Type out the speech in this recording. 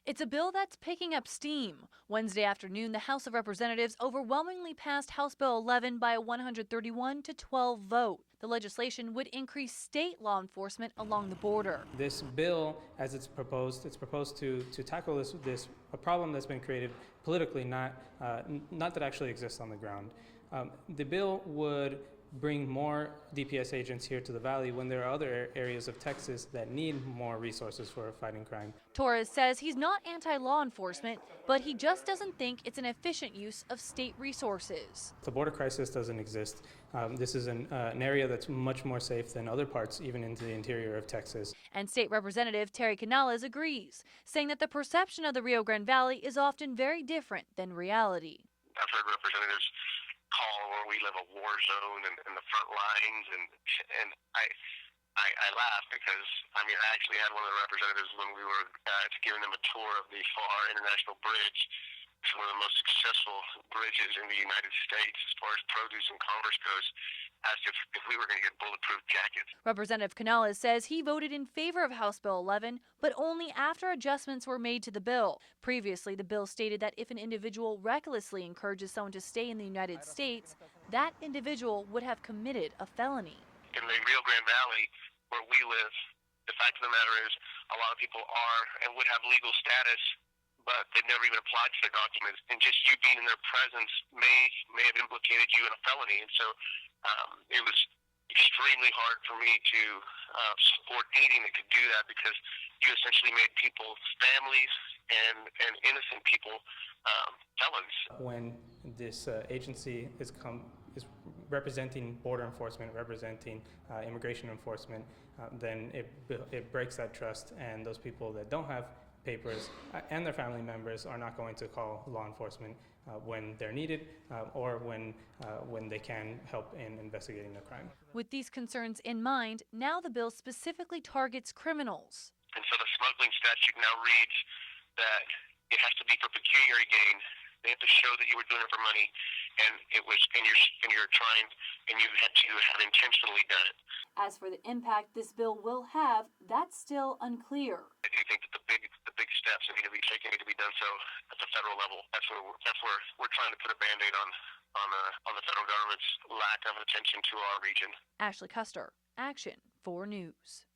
It's a bill that's picking up steam. Wednesday afternoon, the House of Representatives overwhelmingly passed House Bill 11 by a 131 to 12 vote. The legislation would increase state law enforcement along the border. This bill, as it's proposed to tackle a problem that's been created politically, not that actually exists on the ground. The bill would bring more DPS agents here to the Valley when there are other areas of Texas that need more resources for fighting crime. Torres says he's not anti-law enforcement, but he just doesn't think it's an efficient use of state resources. The border crisis doesn't exist. This is an area that's much more safe than other parts, even into the interior of Texas. And State Representative Terry Canales agrees, saying that the perception of the Rio Grande Valley is often very different than reality. I've heard representatives call where we live a war zone and the front lines, and I laugh because, I actually had one of the representatives when we were giving them a tour of the FAR International Bridge. It's one of the most successful bridges in the United States as far as produce and commerce goes, asked if we were going to get bulletproof jackets. Representative Canales says he voted in favor of House Bill 11, but only after adjustments were made to the bill. Previously, the bill stated that if an individual recklessly encourages someone to stay in the United States, that individual would have committed a felony. In the Rio Grande Valley, where we live, the fact of the matter is a lot of people are and would have legal status, but they've never even applied for their documents. And just you being in their presence may have implicated you in a felony. And so it was extremely hard for me to support anything that could do that, because you essentially made people's families and innocent people felons. When this agency is representing border enforcement, representing immigration enforcement, then it breaks that trust, and those people that don't have papers and their family members are not going to call law enforcement when they're needed or when they can help in investigating a crime. With these concerns in mind, now the bill specifically targets criminals. And so the smuggling statute now reads that it has to be for pecuniary gain. They have to show that you were doing it for money, and you're trying, and you had to have intentionally done it. As for the impact this bill will have, that's still unclear. I do think that the big steps that need to be taken need to be done so at the federal level. That's where we're trying to put a Band-Aid on the federal government's lack of attention to our region. Ashley Custer, Action 4 News.